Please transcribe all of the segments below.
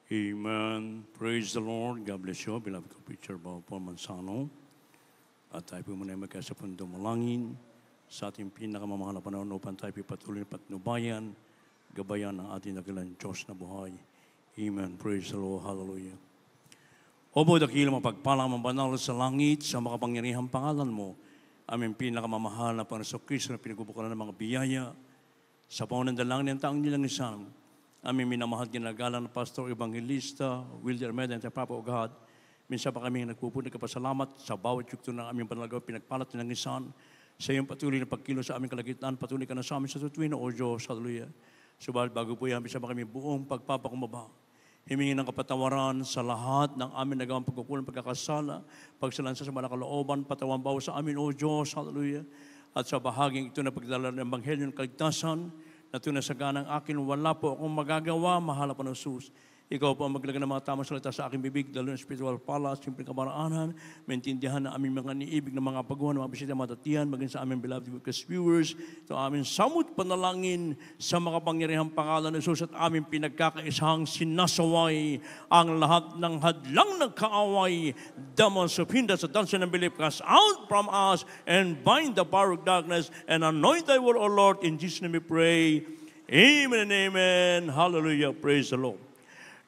Amen. Praise the Lord. God bless you. Beloved preacher Paul Mansano. At tayo po muna ay magkasa pong dumalangin sa ating pinakamamahal na panahon upang tayo patuloy na patnubayan, gabayan ng ating nagilang Diyos na buhay. Amen. Praise the Lord. Hallelujah. Opo, dakilang mapagpalang mabanal sa langit, sa makapangyarihang pangalan mo, aming pinakamamahal na Panginoon Kristo na pinagbubukalan ng mga biyaya, sa pangunan dalangin ng taong nilang isang, aming minamahal ginagalang na Pastor Evangelista, Wilder Meda, and the Papa of God. Minsan pa kami nagpupunta kapasalamat sa bawat yugto ng aming panalagaw, pinagpalat ng isan, sa iyong patuloy na pagkilo sa aming kalagitnaan, patuloy ka na sa amin sa tutuwin na, O Diyos, hallelujah. Subalit bago po yan, minsan pa kami buong pagpapakumbaba, himingin ng kapatawaran sa lahat ng aming nagawang pagkukulang, pagkakasala, pagsalansa sa malakalooban, patawan bawa sa amin, O Diyos, hallelujah. At sa bahaging ito na pagdala ng Ebanghelyo ng Kaligtasan, na tunasagan ng akin, wala po akong magagawa, mahal na Panginoon. Ikaw po ang maglaga ng mga tamang salita sa aking bibig, dalo ng spiritual pala, simpleng kamaraanan, maintindihan na aming mga niibig ng mga pagguhan, ng mga bisita matatiyan, maging sa aming beloved viewers, ito aming samut panalangin sa makapangyarihang pangalan ng Jesus at aming pinagkakaisang sinasaway ang lahat ng hadlang ng kaaway, demons of hindrance, sa dansa ng belief, cast out from us and bind the power of darkness and anoint thy word, O Lord. In Jesus' name we pray. Amen and amen. Hallelujah. Praise the Lord.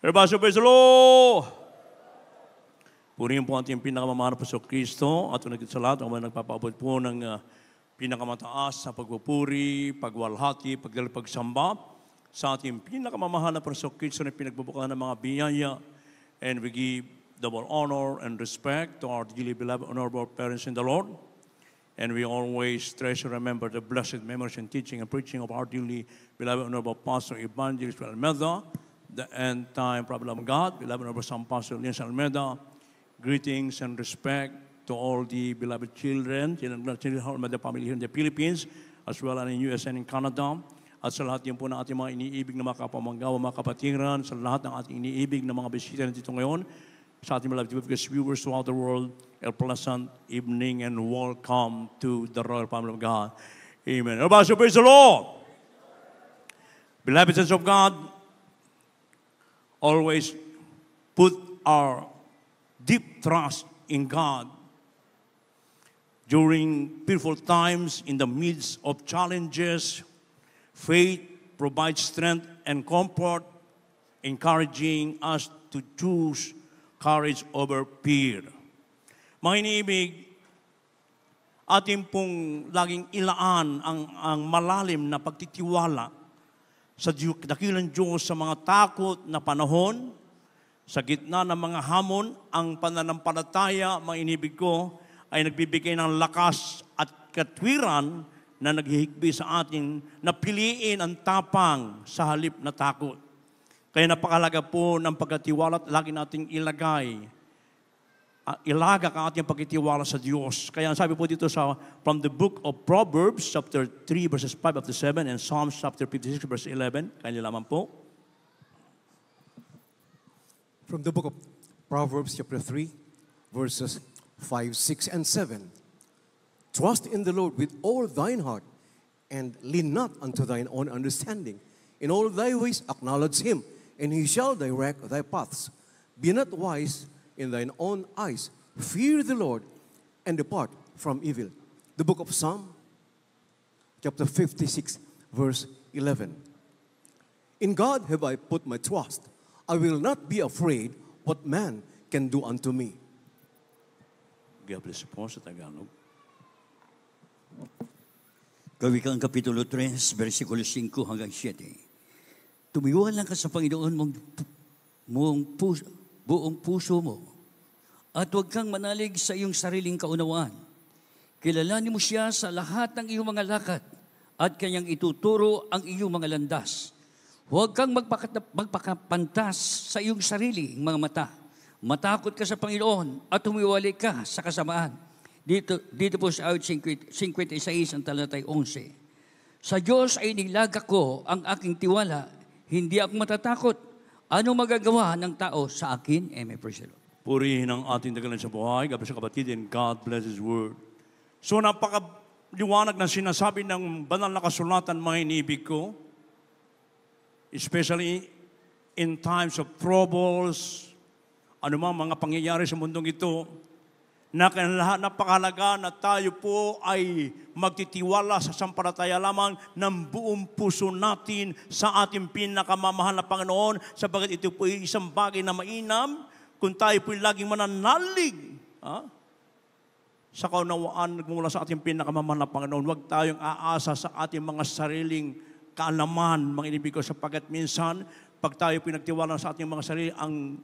Everybody, praise the Lord! Purihin po ating pinakamamahal po sa Kristo at unagit sa lahat, ang mga nagpapaabot po ng pinakamataas sa pagpupuri, pagwalhati, pagsamba sa ating pinakamamahal na po sa Kristo na pinagbubukan ng mga biyaya. And we give double honor and respect to our dearly beloved honorable parents in the Lord. And we always treasure, remember the blessed memories and teaching and preaching of our dearly beloved honorable Pastor Evangelist Almeida, the end-time problem of God, beloved of some Pastor Lins Almeida. Greetings and respect to all the beloved children of the family here in the Philippines, as well as in the US and in Canada. At sa lahat din po ng ating mga iniibig na mga kapamanggawa, mga kapatiran, sa lahat ng ating iniibig na mga bisita dito ngayon, sa ating beloved viewers throughout the world, a pleasant evening and welcome to the royal family of God. Amen. Everybody, praise the Lord. Beloved sons of God, always put our deep trust in God during fearful times, in the midst of challenges. Faith provides strength and comfort, encouraging us to choose courage over fear. Mga iniibig, ating pong laging ilaan ang malalim na pagtitiwala sa dakilang Diyos sa mga takot na panahon, sa gitna ng mga hamon, ang pananampalataya, mga inibig ko, ay nagbibigay ng lakas at katwiran na naghihigbi sa atin na piliin ang tapang sa halip na takot. Kaya napakalaga po ng pagkatiwala at lagi nating ilagak ang ating pagkitiwala sa Diyos. Kaya sabi po dito from the book of Proverbs, chapter 3, verses 5 up to 7, and Psalms chapter 56, verse 11. Kaya nilaman po. From the book of Proverbs, chapter 3, verses 5, 6, and 7. Trust in the Lord with all thine heart, and lean not unto thine own understanding. In all thy ways acknowledge him, and he shall direct thy paths. Be not wise in thine own eyes. Fear the Lord and depart from evil. The book of Psalm, chapter 56, verse 11. In God have I put my trust. I will not be afraid what man can do unto me. God bless po sa Tagalog. Kawikang Kapitulo 3, versikulo 5 hanggang 7. Tumiwala ka sa Panginoon buong puso mo, at huwag kang manalig sa iyong sariling kaunawaan. Kilalanin mo siya sa lahat ng iyong mga lakad, at kanyang ituturo ang iyong mga landas. Huwag kang magpakapantas sa iyong sarili, mga mata. Matakot ka sa Panginoon at humiwalay ka sa kasamaan. Dito po sa awit 56 ang talatay 11. Sa Diyos ay nilagak ko ang aking tiwala, hindi ako matatakot. Ano magagawa ng tao sa akin? Amen. Praise the Lord. Purihin ang ating dagalan sa buhay. God bless kapatid, and God bless His Word. So napakaliwanag na sinasabi ng banal na kasulatan, mga inibig ko, especially in times of troubles, anumang mga pangyayari sa mundong ito, napakahalaga na tayo po ay magtitiwala sa sampalataya lamang ng buong puso natin sa ating pinakamamahal na Panginoon, sapagat ito po ay isang bagay na mainam kung tayo po ay laging mananalig sa kaunawaan nagmula sa ating pinakamamahal na Panginoon. Huwag tayong aasa sa ating mga sariling kaalaman, mga inibig ko, sapagat minsan, pag tayo pinagtiwala sa ating mga sarili,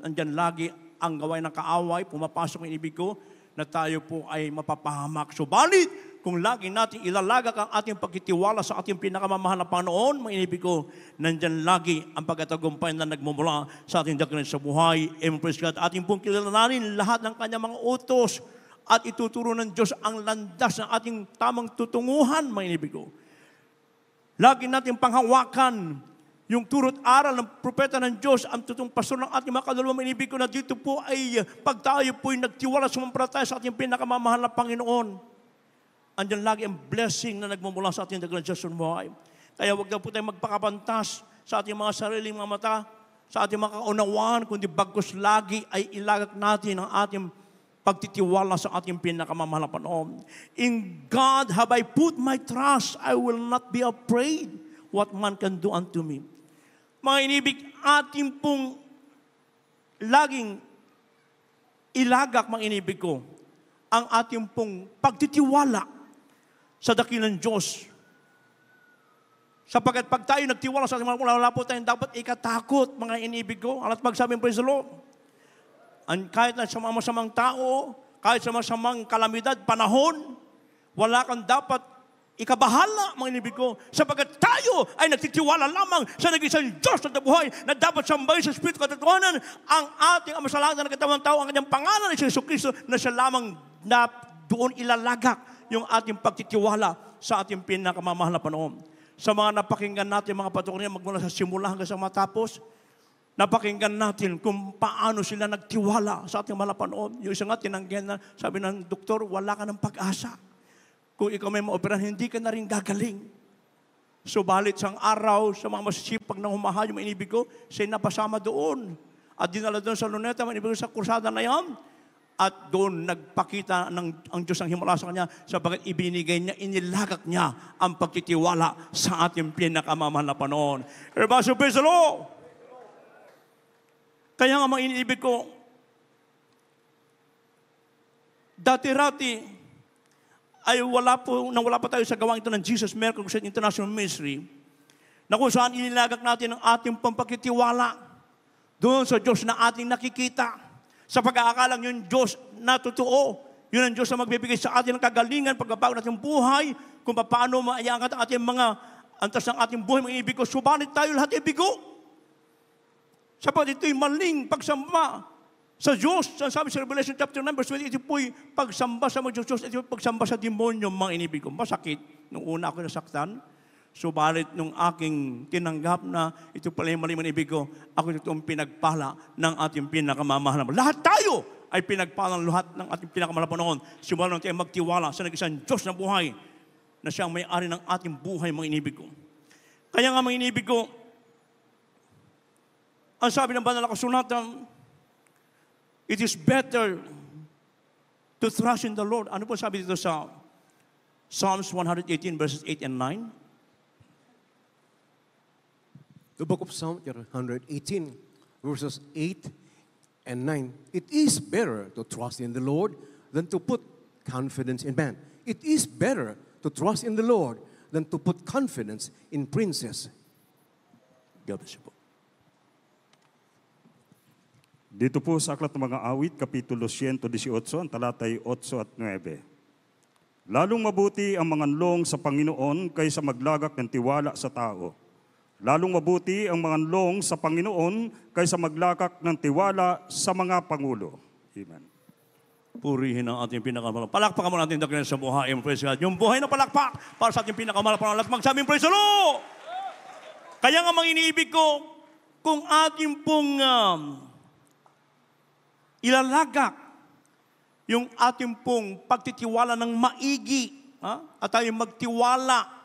andyan lagi ang gawain ng kaaway, pumapasok ang inibig ko, na tayo po ay mapapahamak. Subalit, kung lagi natin ilalagak ang ating pagtitiwala sa ating pinakamamahal na Panginoon, mga inibig ko, nandyan lagi ang pagkatagumpay na nagmumula sa ating dakilan sa buhay. Amen, praise God. Ating pong kilalanin lahat ng kanyang mga utos at ituturo ng Diyos ang landas ng ating tamang tutunguhan, mga inibig ko. Lagi natin panghawakan yung turo't aral ng propeta ng Diyos, ang tutong pastor ng ating mga kaluluwa, inibig ko na dito po ay pag tayo po ay nagtiwala sumampalataya sa ating pinakamamahal na Panginoon, andyan lagi ang blessing na nagmumula sa ating dakilang Diyos sa buhay. Kaya huwag na po tayo magpakapantas sa ating mga sariling mga mata, sa ating mga kaunawaan, kundi bagkus lagi ay ilagak natin ang ating pagtitiwala sa ating pinakamamahal na Panginoon. In God have I put my trust, I will not be afraid what man can do unto me. Mga inibig, ating pong laging ilagak, mga inibig ko, ang ating pong pagtitiwala sa dakilang Diyos. Sapagkat pag tayo nagtiwala sa ating mga wala po tayong dapat ikatakot, mga inibig ko. Alat magsabing, praise the Lord. Kahit na sa mga masamang tao, kahit sa masamang kalamidad, panahon, wala kang dapat ikabahala, mga inibig ko, sapagkat tayo ay nagtitiwala lamang sa nag-isang Diyos na buhay na dapat sambahin sa Espiritu katotohanan ang ating amasalatan ng katawang tao, ang kanyang pangalan ni Jesus Cristo na siya lamang na doon ilalagak yung ating pagtitiwala sa ating pinakamamahal na Panginoon. Sa mga napakinggan natin, mga patuloy magmula sa simula hanggang sa matapos, napakinggan natin kung paano sila nagtiwala sa ating mahal na Panginoon. Yung isa nga, tinanggihan na, sabi ng doktor, wala ka ng pag-asa. Kung ikaw may maoperahan, hindi ka na rin gagaling. Subalit sang araw, sa mga masisipag na humahayo, yung inibig ko, siya'y napasama doon. At dinala doon sa luneta, manibig ko sa kursada na yan. At doon nagpakita ang Diyos ang himala sa kanya, sapagat ibinigay niya, inilagak niya ang pagtitiwala sa ating pinakamamahal na Panginoon. Everybody, praise the Lord! Kaya nga mga inibig ko, dati-rati, ay wala pa tayo sa gawang ito ng Jesus Miracle Crusade International Ministry, na kung saan inilagak natin ang ating pampakitiwala doon sa Diyos na ating nakikita. Sa pag-aakalang yung Diyos na totoo, yun ang Diyos na magbibigay sa atin ng kagalingan, pagbabago natin buhay, kung paano maiangat ang ating mga antas ng ating buhay, mga ibigo. Subalit tayo lahat ibigo. Sapat ito'y maling pagsamba sa Diyos. Sabi sa Revelation chapter 9, verse 20, ito po'y pagsamba sa mga Diyos, ito po'y pagsamba sa demonyo, mga inibig ko. Masakit. Nung una ako nasaktan, subalit nung aking tinanggap na ito pala yung maling inibig ko, ako itong pinagpala ng ating pinakamamahal. Lahat tayo ay pinagpala ng lahat ng ating pinakamahal noon. Simula nung tayo magtiwala sa nag-isang Diyos na buhay, na siyang may-ari ng ating buhay, mga inibig ko. Kaya nga, mga inibig ko, ang sabi ng banal na kasulatan, it is better to trust in the Lord. Ano po sabi dito sa Psalms 118 verses 8 and 9? The book of Psalms, 118, verses 8 and 9. It is better to trust in the Lord than to put confidence in man. It is better to trust in the Lord than to put confidence in princes. God bless you po. Dito po sa Aklat ng Mga Awit, Kapitulo 118, ang talatay 8 at 9. Lalong mabuti ang manganlong sa Panginoon kaysa maglagak ng tiwala sa tao. Lalong mabuti ang manganlong sa Panginoon kaysa maglagak ng tiwala sa mga pangulo. Amen. Purihin ang ating pinakamahal. Palakpakan mo natin dakilan sa buhay. Praise God. Yung buhay na palakpak para sa ating pinakamahal. At magsabing praise the Lord! Kaya nga mga iniibig ko, kung ating pong ilalagak yung ating pong pagtitiwala ng maigi, at tayo magtiwala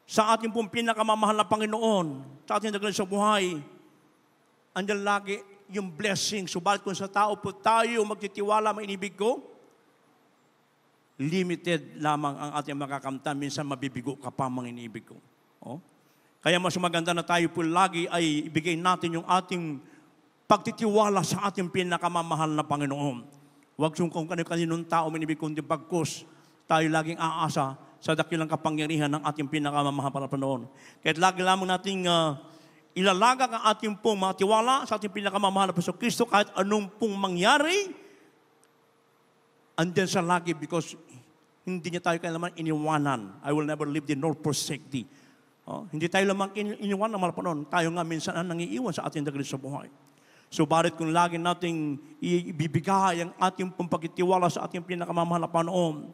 sa ating pong pinakamamahal na Panginoon, sa ating dakilan sa buhay, andyan lagi yung blessing. Subalit kung sa tao po tayo magtitiwala, mainibig ko, limited lamang ang ating makakamtan. Minsan mabibigo ka pa, mga inibig ko. Oh? Kaya mas maganda na tayo po lagi ay ibigay natin yung ating pagtitiwala sa ating pinakamamahal na Panginoon. Huwag kung kaninong tao, minibig kundi bagkus, tayo laging aasa sa dakilang kapangyarihan ng ating pinakamamahal na Panginoon. Kahit lagi lamang nating ilalagak ang ating pong mga tiwala sa ating pinakamamahal na Kristo, kahit anong pong mangyari, andyan sa lagi because hindi niya tayo kailanman iniwanan. I will never leave thee nor forsake thee. Hindi tayo lamang iniwanan ng malapanon. Tayo nga minsan ang nangiiwan sa ating daglig sa buhay. So, barit kung lagi nating ibibigay ang ating pong pagtitiwala sa ating pinakamamahal na Panginoon,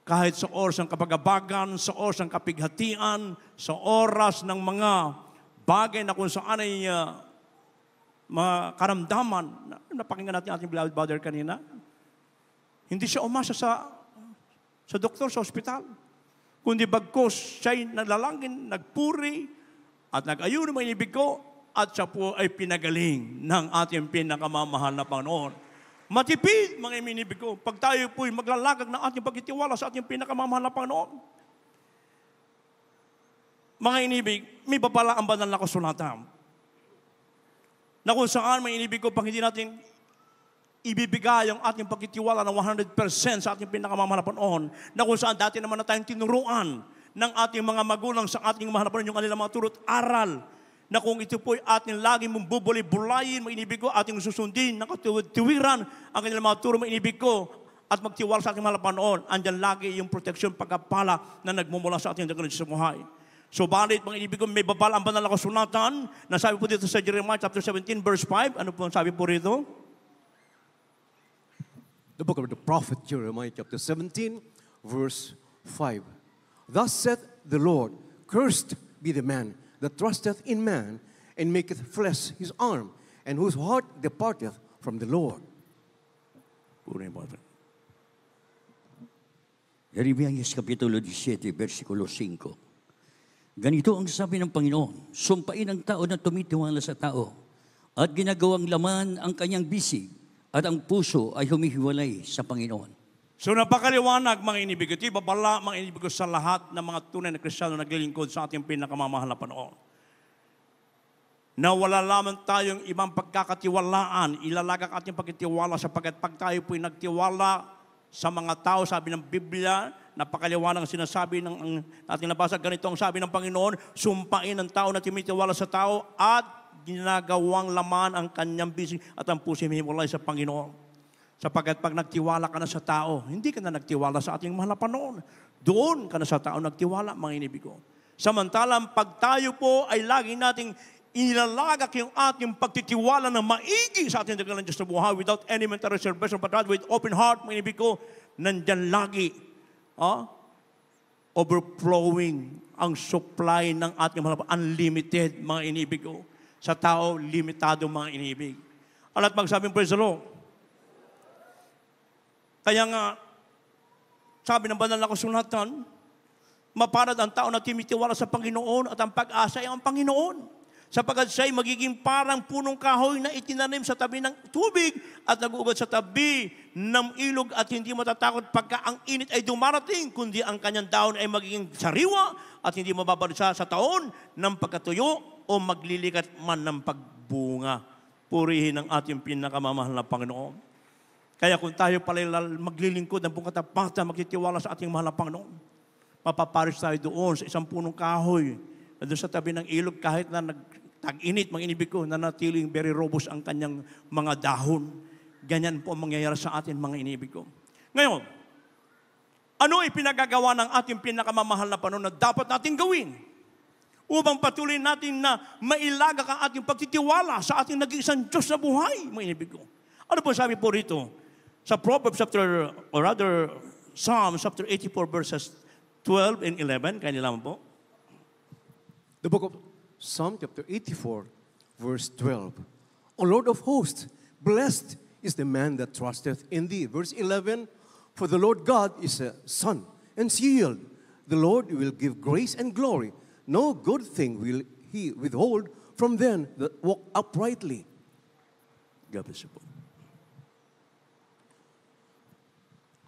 kahit sa oras ng kapagabagan, sa oras ng kapighatian, sa oras ng mga bagay na kung saan ay mga karamdaman. Napakinggan natin ating beloved brother kanina. Hindi siya umasa sa doktor, sa ospital. Kundi bagkos siya'y nalalangin, nagpuri, at nag-ayun ng mga inibig ko, at siya po ay pinagaling ng ating pinakamamahal na Panginoon. Matipid, mga inibig ko, pag tayo po'y maglalagag ng ating pagtitiwala sa ating pinakamamahal na Panginoon. Mga inibig, may babala ang banal na kasulatan. Na kung saan, mga inibig ko, pag hindi natin ibibigay ang ating pagtitiwala ng 100% sa ating pinakamamahal na Panginoon, na kung saan dati naman na tayong tinuruan ng ating mga magulang sa ating mahal na Panginoon, yung kanilang mga turot aral, na kung ito po'y ating lagi mong bubuli-bulayin, mga inibig ko, ating susundin, nakatiwiran ang kanilang mga turo, mga inibig ko, at magtiwala sa ating mahal na Panginoon, andyan lagi yung proteksyon, pagkapala na nagmumula sa ating dagdag sa buhay. So, balit, mga inibig ko, may babala ang banal na kasulatan, na sabi po dito sa Jeremiah chapter 17, verse 5. Ano po ang sabi po rito? The book of the prophet Jeremiah chapter 17, verse 5. Thus saith the Lord, cursed be the man that trusteth in man, and maketh flesh his arm, and whose heart departeth from the Lord. Puri mo. Jeremias Kapitulo 17, versikulo 5. Ganito ang sabi ng Panginoon, sumpain ang tao na tumitiwala sa tao, at ginagawang laman ang kanyang bisig, at ang puso ay humihiwalay sa Panginoon. So napakaliwanag, mga inibig ko. Ito babala, mga inibig ko, sa lahat ng mga tunay na Kristiyano na naglilingkod sa ating pinakamamahal na Panginoon. Na wala lamang tayong ibang pagkakatiwalaan, ilalagak ating pagkatiwala sapagkat pag tayo po'y nagtiwala sa mga tao, sabi ng Biblia, napakaliwanag ang sinasabi ng ating nabasa, ganito ang sabi ng Panginoon, sumpain ang tao na tumitiwala sa tao at ginagawang laman ang kanyang bisig at ang puso himimulay sa Panginoon. Sapagkat pag nagtiwala ka na sa tao, hindi ka na nagtiwala sa ating mahal na Panginoon. Doon ka na sa tao nagtiwala, mga inibig ko. Samantalang pag tayo po ay lagi nating ilalagak yung ating pagtitiwala na maigi sa ating dagdagan ng Diyos na buhay without any mental reservation, but rather with open heart, mga inibig ko, nandyan lagi overflowing ang supply ng ating mahal, unlimited, mga inibig ko. Sa tao, limitado, mga inibig. At magsabing praise the Lord. Kaya nga, sabi ng banal na kasulatan, maparad ang tao na tumitiwala sa Panginoon at ang pag-asa ay ang Panginoon. Sapagkat siya'y magiging parang punong kahoy na itinanim sa tabi ng tubig at nag-uugad sa tabi ng ilog at hindi matatakot pagka ang init ay dumarating, kundi ang kanyang daon ay magiging sariwa at hindi mababalisa sa taon ng pagkatuyo o maglilikat man ng pagbunga. Purihin ang ating pinakamamahal na Panginoon. Kaya kung tayo pala maglilingkod ng buong katapatan, magtitiwala sa ating mahal na Panginoon, mapaparis tayo doon sa isang punong kahoy na doon sa tabi ng ilog kahit na tag-init, mga inibig ko, na natiling very robust ang kanyang mga dahon. Ganyan po ang mangyayari sa atin, mga inibig ko. Ngayon, ano ipinagagawa ng ating pinakamamahal na Panginoon na dapat natin gawin upang patuloy natin na mailagak ang ating pagtitiwala sa ating nag-iisang Diyos na buhay, mga inibig ko? Ano po sabi po rito? Sa Proverbs chapter, or rather, Psalms chapter 84 verses 12 and 11, kaya nilaman po. The book of Psalm chapter 84, verse 12. O Lord of hosts, blessed is the man that trusteth in thee. Verse 11, for the Lord God is a sun and shield. The Lord will give grace and glory. No good thing will he withhold from them that walk uprightly. God bless you po.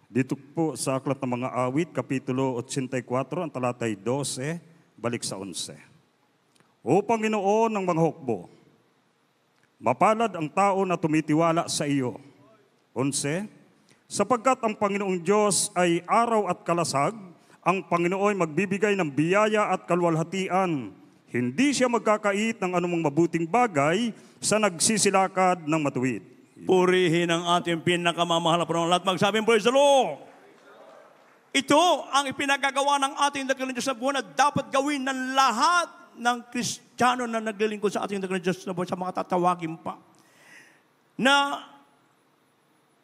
Dito po sa Aklat ng Mga Awit, Kapitulo 84, ang talatay 12, balik sa 11. O Panginoon ng mga hukbo, mapalad ang tao na tumitiwala sa iyo. 11, sapagkat ang Panginoong Diyos ay araw at kalasag, ang Panginoon ay magbibigay ng biyaya at kalwalhatian. Hindi siya magkakait ng anumang mabuting bagay sa nagsisilakad ng matuwid. Purihin ang ating pinakamamahal na Panginoon. Lahat magsabing, praise the Lord! Ito ang ipinagagawa ng ating dakilang Diyos na buhay na dapat gawin ng lahat ng Kristiyano na naglilingkod sa ating dakilang Diyos na buhay, sa mga tatawagin pa. Na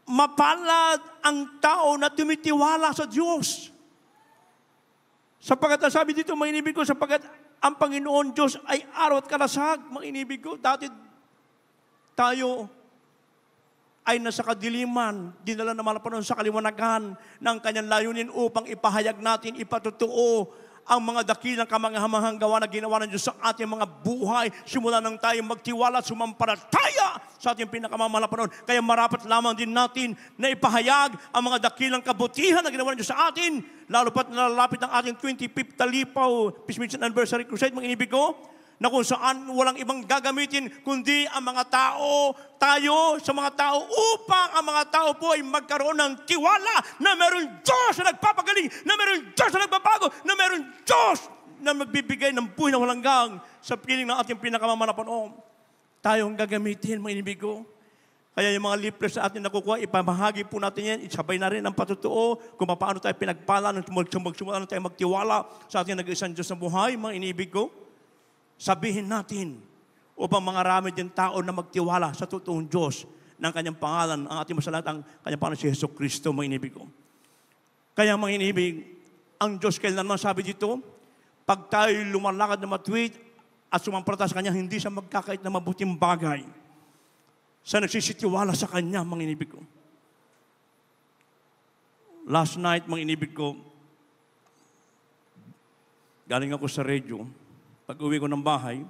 mapalad ang tao na tumitiwala sa Diyos. Sapagkat sabi dito, mga inibig ko, sapagkat ang Panginoon Diyos ay araw at kalasag. Mga inibig ko, dati tayo ay nasa kadiliman, dinala naman na panahon sa kaliwanagan ng kanyang layunin upang ipahayag natin, ipatutuo ang mga dakilang kamangahamahang gawa na ginawa ng Diyos sa ating mga buhay. Simula nang tayo magtiwala at sumampalataya sa ating pinakamamahal na panahon. Kaya marapat lamang din natin na ipahayag ang mga dakilang kabutihan na ginawa ng Diyos sa atin. Lalo pat nalalapit ang ating 25th Talipaw Peace Mission Anniversary Crusade, mga inibig ko, na kung saan walang ibang gagamitin kundi ang mga tao, tayo sa mga tao upang ang mga tao po ay magkaroon ng tiwala na meron Diyos na nagpapagaling, na meron Diyos na nagbabago, na meron Diyos na magbibigay ng buhay na walang gang sa piling ng ating pinakamamahal na Panginoon. Tayo ang gagamitin, mga inibig ko. Kaya yung mga leaflets na atin nakukuha, ipamahagi po natin yan, isabay na rin ang patutuo kung paano tayo pinagpala, nung magsimula na tayo magtiwala sa ating nag-iisang Diyos na buhay, mga inibig ko. Sabihin natin upang mangarami din tao na magtiwala sa totoong Diyos ng kanyang pangalan, ang ating masalat, ang kanyang pangalan si Yesu Kristo, mga inibig ko. Kaya mga inibig, ang Diyos kailanman sabi dito, pag tayo lumalakad na matuwid at sumampalataya sa Kanya, hindi siya magkakait na mabuting bagay sa nagsisitiwala sa Kanya, mga inibig ko. Last night, mga inibig ko, galing ako sa radio. Pag-uwi ko ng bahay,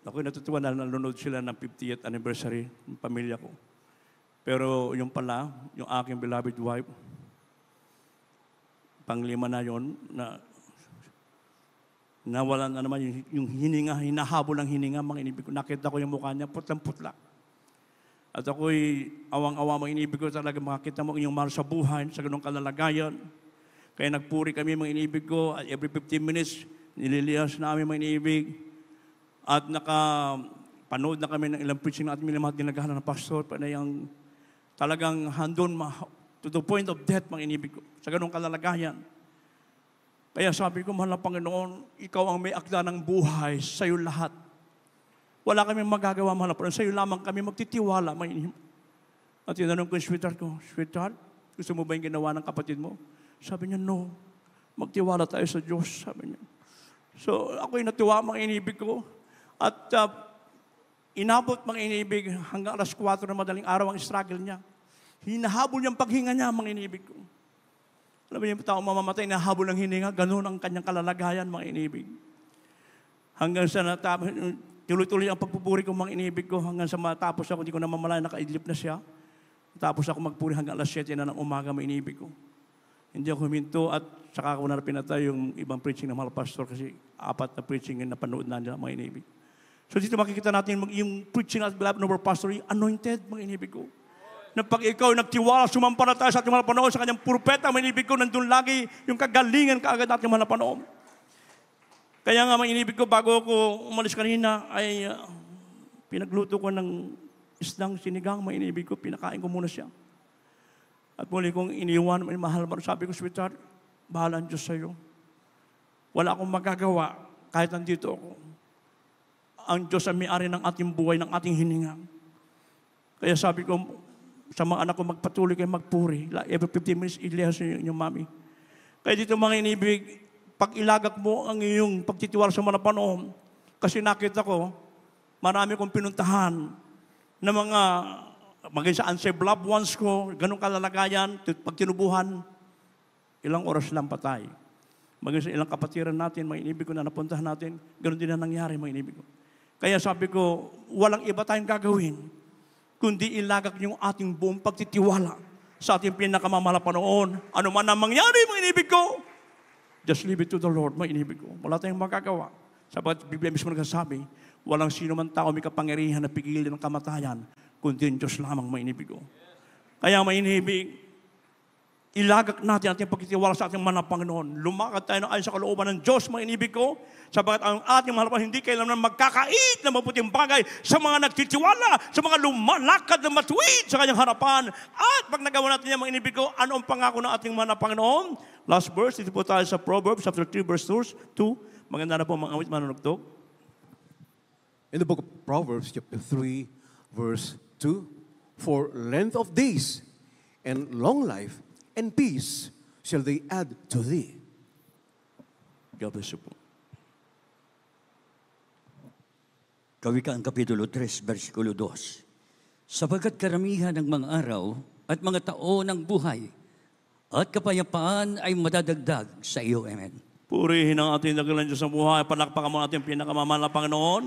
ako'y natutuwa na nanonood sila ng 50th anniversary ng pamilya ko. Pero yung pala, yung aking beloved wife, panglima na yon na nawalan na naman yung hininga, hinahabol ng hininga, mga inibig ko. Nakita ko yung mukha niya, putlang-putla. At ako'y awang-awa, mga inibig ko talaga, makakita mo yung mahal sa buhay, sa ganung kalalagayan. Kaya nagpuri kami, mga inibig ko, at every 15 minutes, nililiyas namin, mga inibig. At nakapanood na kami ng ilang preaching na ating mga ginagawa ng pastor, na yung talagang handon to the point of death, mga inibig ko, sa ganung kalalagayan. Kaya sabi ko, mahal na Panginoon, ikaw ang may akda ng buhay, sa iyo lahat. Wala kami magagawa, mahal na Panginoon, sa iyo lamang kami magtitiwala, mga inibig. At tinanong ko yung sweetheart, gusto mo ba yung ginawa ng kapatid mo? Sabi niya, no. Magtiwala tayo sa Diyos, sabi niya. So, ako'y natuwa, mga inibig ko. At inabot, mga inibig, hanggang alas 4 na madaling araw ang struggle niya. Hinahabol niyang paghinga niya, mga inibig ko. Alam mo yung tao mamamatay, nahabol ng hininga, ganun ang kanyang kalalagayan, mga inibig. Hanggang sa natapos, tuloy-tuloy ang pagpupuri ko, mga inibig ko, hanggang sa matapos ako, di ko na mamalayan, nakaidlip na siya. Tapos ako magpuri hanggang alas 7 na ng umaga, mga inibig ko. Hindi ako huminto at saka ako na pinatay yung ibang preaching ng mga pastor kasi 4 na preaching yung napanood na nila, mga inibig. So dito makikita natin yung preaching at beloved ng our pastor, yung anointed, mga inibig ko. Na pag ikaw nagtiwala, sumampalataya sa ating mga panoon, sa kanyang propeta, mga inibig ko, nandun lagi yung kagalingan kaagad natin mga panoon. Kaya nga, mga inibig ko, bago ako umalis kanina, ay pinagluto ko ng isdang sinigang, mga inibig ko, pinakain ko muna siya. At muli kong iniwan, mahal mo, sabi ko, sweetheart, bahala ang Diyos sa'yo. Wala akong magagawa kahit nandito ako. Ang Diyos ang may-ari ng ating buhay, ng ating hininga. Kaya sabi ko, sa mga anak ko, magpatuloy kayo magpuri. Every 15 minutes, ilihas niyo yung mami. Kaya dito, mga inibig, pag ilagak mo ang iyong pagtitiwala sa mga panahon, kasi nakita ko, marami kong pinuntahan na mga maging sa unsaved loved ones ko, ganun kalalagayan, pag tinubuhan, ilang oras lang patay. Maging sa ilang kapatiran natin, mga inibig ko na napuntahan natin, ganun din na nangyari, mga inibig ko. Kaya sabi ko, walang iba tayong gagawin, kundi ilagak yung ating buong pagtitiwala sa ating pinakamamahal na Panginoon. Ano man ang mangyari, mga inibig ko, just leave it to the Lord, mga inibig ko. Wala tayong magagawa. Sabagat Biblia mismo nagsasabi, walang sino man tao may kapangyarihan na pigilin ng kamatayan, kundi ang Diyos lamang, mga inibig ko. Kaya mga inibig, ilagak natin ating pagtitiwala sa ating mahal na Panginoon. Lumakad tayo na ayon sa kalooban ng Diyos, mga inibig ko, sabagat ang ating mahal na Panginoon hindi kailanman magkakait ng mabuting bagay sa mga nagtitiwala, sa mga lumalakad na matuwid sa kanyang harapan. At pag nagawa natin yan, mga inibig ko, ano ang pangako ng ating mahal na Panginoon? Last verse, dito po tayo sa Proverbs, chapter 3, verse 2. Maganda na po mga awit manunugtog. In the book of Proverbs, chapter 3, verse 2, for length of days and long life and peace shall they add to thee. God bless you po. Kawikaan Kapitulo 3, versikulo 2. Sapagkat karamihan ng mga araw at mga taon ng buhay at kapayapaan ay madadagdag sa iyo. Amen. Purihin ang ating dakilang Diyos sa buhay. Palakpakan mo natin pinakamamahal na Panginoon.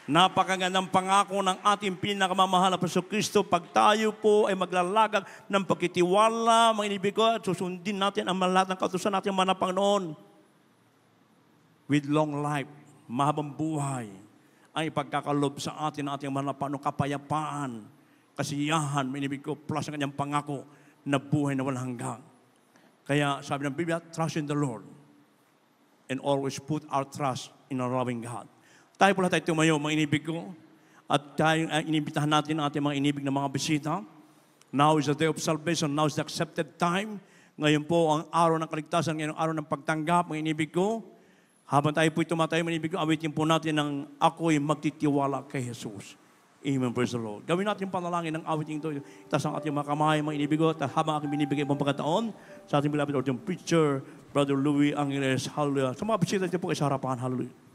Napakagandang pangako ng ating pinakamamahal na Jesucristo. Pag tayo po ay maglalagak ng pagkitiwala, mga inibig ko, at susundin natin ang lahat ng kautusan natin mga Panginoon. With long life, mahabang buhay, ay pagkakalob sa atin ng ating mahal na Panginoon, kapayapaan, kasiyahan, mga inibig ko, plus ang kanyang pangako na buhay na walang hanggang. Kaya sabi ng Biblia, trust in the Lord and always put our trust in our loving God. Tayo pala tayo tumayo, mga inibig ko. At tayo inibitahan natin ang ating mga inibig na mga bisita. Now is the day of salvation. Now is the accepted time. Ngayon po ang araw ng kaligtasan, ngayon ang araw ng pagtanggap, mga inibig ko. Habang tayo po'y tumatayo, mga inibig ko, awitin po natin ng ako'y magtitiwala kay Jesus. Amen, praise the Lord. Gawin natin panalangin ng awitin ito. Itaas ang ating mga kamay, mga inibig ko. At habang aking binibigay pang pagkataon, sa ating beloved Lord, yung preacher, Brother Louie Angeles, hallelujah. Sa mga bisita dito po kay sa harapan, hallelujah.